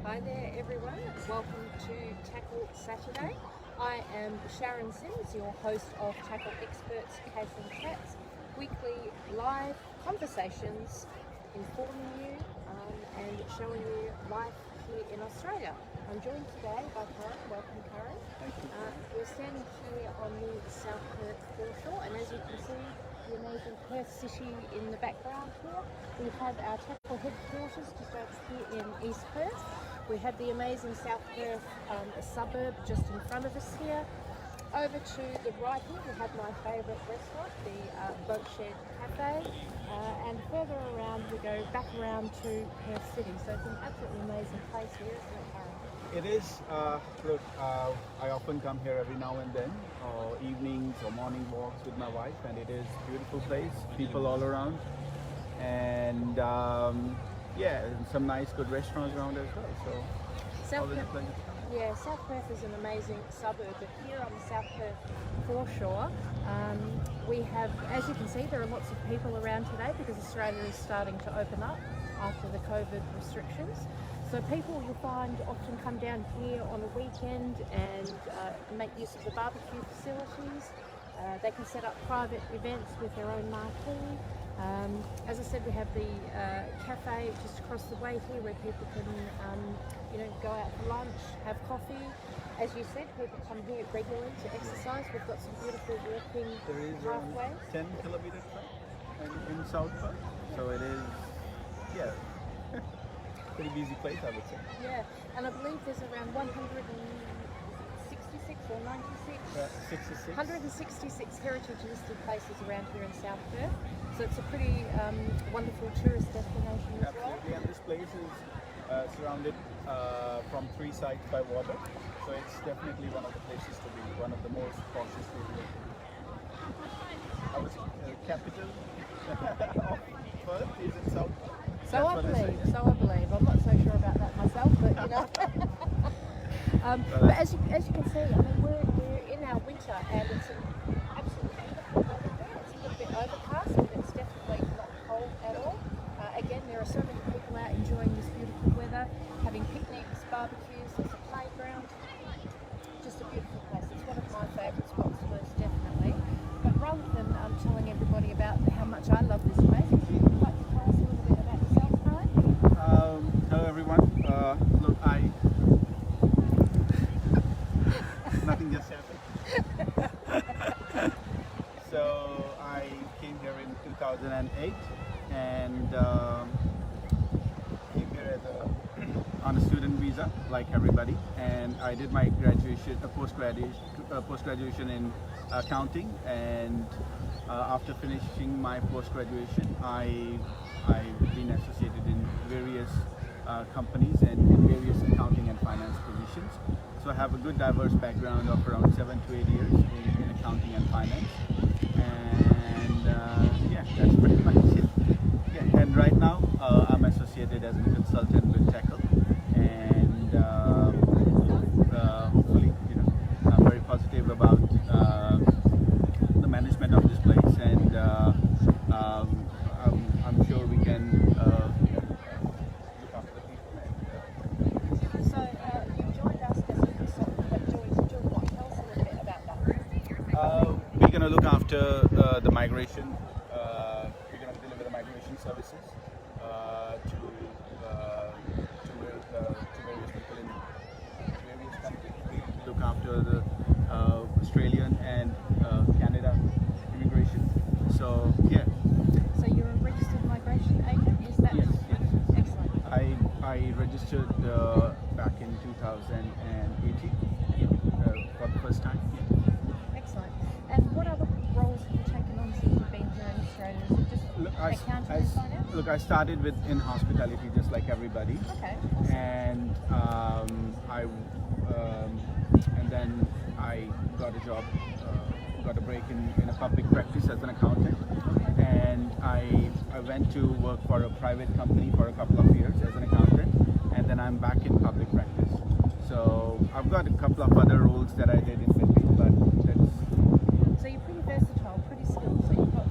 Hi there everyone, welcome to TACLE Saturday. I am Sharon Sims, your host of TACLE Experts Case and Chats, weekly live conversations informing you and showing you life here in Australia. I'm joined today by Karen. Welcome Karen. Thank you. We're standing here on the South Perth foreshore, and as you can see the amazing Perth city in the background here. We have our TACLE headquarters just over here in East Perth. We have the amazing South Perth suburb just in front of us here. Over to the right here we have my favourite restaurant, the Boat Shed Cafe, and further around we go back around to Perth City. So it's an absolutely amazing place here, isn't it, Karen? It is. Look, I often come here every now and then, evenings or morning walks with my wife, and it is a beautiful place, people all around, and and some nice good restaurants around as well. So always a pleasure to come. Yeah, South Perth is an amazing suburb, but here on the South Perth foreshore, we have, as you can see, there are lots of people around today because Australia is starting to open up after the COVID restrictions. So people you'll find often come down here on a weekend and make use of the barbecue facilities. They can set up private events with their own marquee. As I said, we have the cafe just across the way here where people can go out for lunch, have coffee. As you said, people come here regularly to exercise. We've got some beautiful walking There is pathways. 10-kilometer track in South Perth, so it is, pretty busy place, I would say. Yeah, and I believe there's around 166 or 96? 66. 166 heritage listed places around here in South Perth. So it's a pretty wonderful tourist destination as well. Absolutely, and this place is surrounded from three sides by water, so it's definitely one of the places to be, one of the most cautious to live. I was capital of Perth is in South Perth. So I believe. I'm not so sure about that myself, but but as you can see, I mean, we're in our winter, and it's an absolutely beautiful weather there. It's a little bit overcast, but it's definitely not cold at all. Again, there are so many people out enjoying this beautiful weather, having picnics, barbecues. There's a playground. Just a beautiful place. It's one of my favourite spots, most definitely. But rather than telling everybody about how much I love this place, would you like to tell us a little bit about yourself, Karen? Hello everyone. Look, nothing just happened. So I came here in 2008 and came here on a student visa, like everybody, and I did my post-graduation in accounting, and after finishing my post-graduation, I've been associated in various companies and in various accounting and finance positions. So I have a good diverse background of around 7 to 8 years in accounting and finance, and that's pretty much it. Yeah, and right now I'm associated as a consultant with TACLE, and hopefully, I'm very positive about the management of this place, and I'm sure we can look after the people. So you joined us as a consultant, but joined what? Tell us a little bit about that. We're going to look after the migration. We're going to deliver the migration services to various people in various countries. We look after the Australian and Canada immigration. So yeah. So you're a registered migration agent, is that? Yes. Excellent. I registered back in 2018 for the first time. Excellent. And what other roles have you taken on since you've been here in Australia? Is it just accounting and finance? Look, I started in hospitality just like everybody. Okay. And then I got a job, got a break in a public practice as an accountant, and I went to work for a private company for a couple of years as an accountant, and then I'm back in public practice. So I've got a couple of other roles that I did in between, but that's... So you're pretty versatile, pretty skilled. So you've got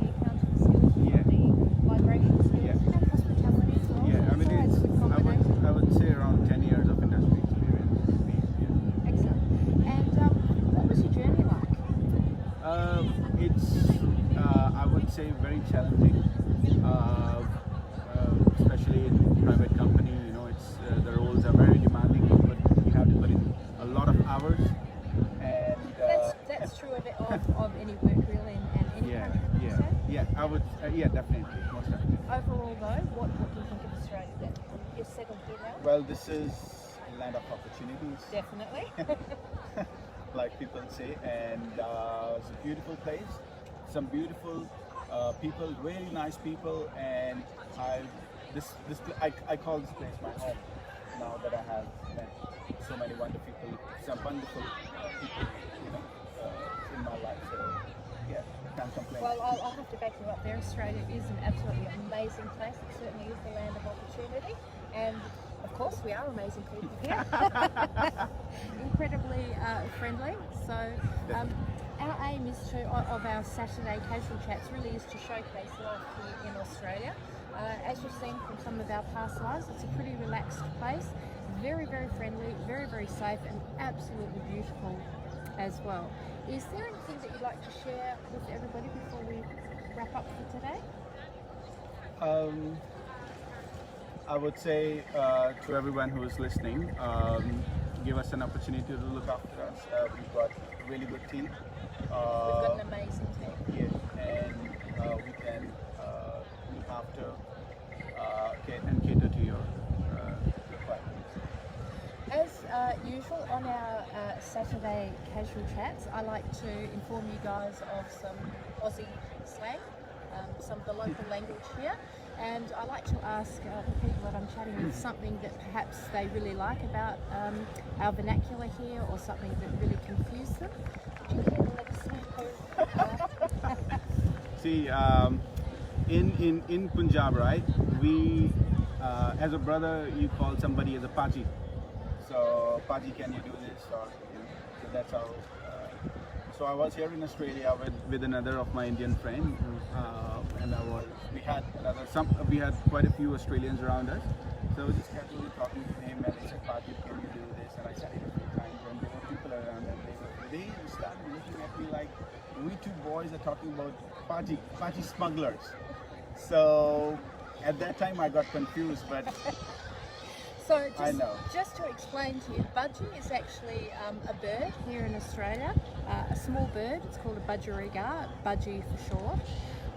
the accounting skills, you've got the migration skills, and hospitality as well. Yeah, I mean, it's a good combination. I would say around 10 years roles are very demanding, but you have to put in a lot of hours. And That's true of any work really, and any yeah, country. Would you yeah, say? yeah. I would, yeah, definitely, most definitely. Overall, though, what do you think of Australia? Then you're settled here now. Well, this is a land of opportunities, Definitely. like people say, and it's a beautiful place. Some beautiful people, really nice people, and I call this place my home. Now that I have met so many wonderful people, some wonderful people, in my life. So yeah, can't complain. Well, I'll have to back you up there. Australia is an absolutely amazing place. It certainly is the land of opportunity, and of course we are amazing people here. Incredibly friendly. So our aim is of our Saturday casual chats really is to showcase life here in Australia. As you've seen from some of our past lives, it's a pretty relaxed place, very, very friendly, very, very safe, and absolutely beautiful as well. Is there anything that you'd like to share with everybody before we wrap up for today? I would say to everyone who is listening, give us an opportunity to look after us. We've got a really good team. We've got an amazing team. Yeah, and we can look after and cater to your requirements. As usual on our Saturday casual chats, I like to inform you guys of some Aussie slang, some of the local language here, and I like to ask the people that I'm chatting with something that perhaps they really like about our vernacular here, or something that really confused them. Would you care to let us know? See, in Punjab, right? We, as a brother, you call somebody as a Paji. So, Paji, can you do this? Or, so that's how. So I was here in Australia with another of my Indian friend, and we had quite a few Australians around us. So I was just casually talking to him, and he said, "Paji, can you do this?" And I said it a few times, and there were people around, and they started looking at me like, "We two boys are talking about Paji smugglers." So at that time I got confused, but So I know. just to explain to you, budgie is actually a bird here in Australia, a small bird. It's called a budgerigar, budgie for short.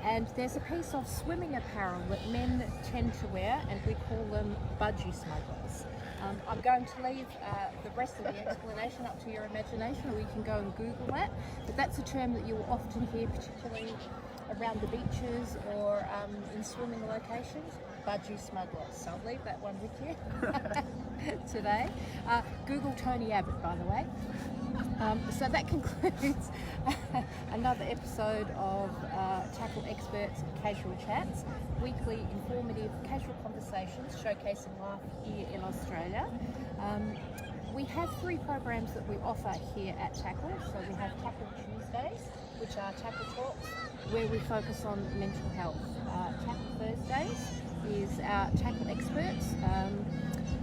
And there's a piece of swimming apparel that men tend to wear, and we call them budgie smugglers. I'm going to leave the rest of the explanation up to your imagination, or you can go and Google that. But that's a term that you'll often hear, particularly around the beaches or in swimming locations. Budgie smugglers. So I'll leave that one with you today. Google Tony Abbott, by the way. So that concludes another episode of Tackle Experts Casual Chats, weekly informative casual conversations showcasing life here in Australia. We have 3 programs that we offer here at Tackle. So we have Tackle Tuesdays, which are Tackle Talks, where we focus on mental health. Tackle Thursdays is our Tackle Experts,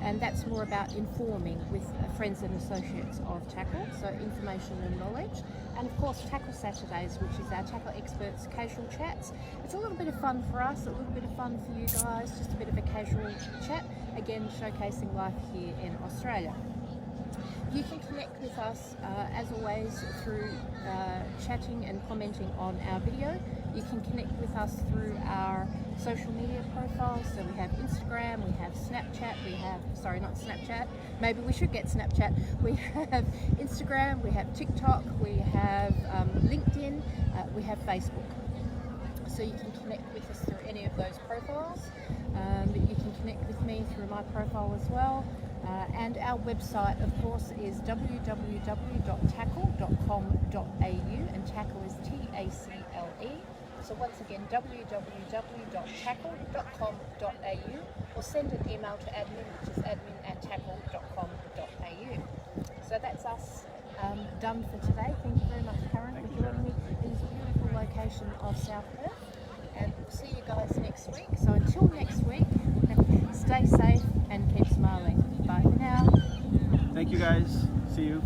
and that's more about informing with friends and associates of Tackle, so information and knowledge. And of course Tackle Saturdays, which is our Tackle Experts Casual Chats. It's a little bit of fun for us, a little bit of fun for you guys, just a bit of a casual chat, again showcasing life here in Australia. You can connect with us, as always, through chatting and commenting on our video. You can connect with us through our social media profiles. So we have Instagram, we have Snapchat, not Snapchat, maybe we should get Snapchat. We have Instagram, we have TikTok, we have LinkedIn, we have Facebook. So you can connect with us through any of those profiles. You can connect with me through my profile as well. And our website, of course, is www.tackle.com.au, and tackle is TACLE. So once again, www.tackle.com.au, or send an email to admin, which is admin@tackle.com.au. So that's us done for today. Thank you very much, Karen, for joining me in this beautiful location of South Perth. And we'll see you guys next week. So until next week, stay safe and keep smiling. Bye for now. thank you guys. See you.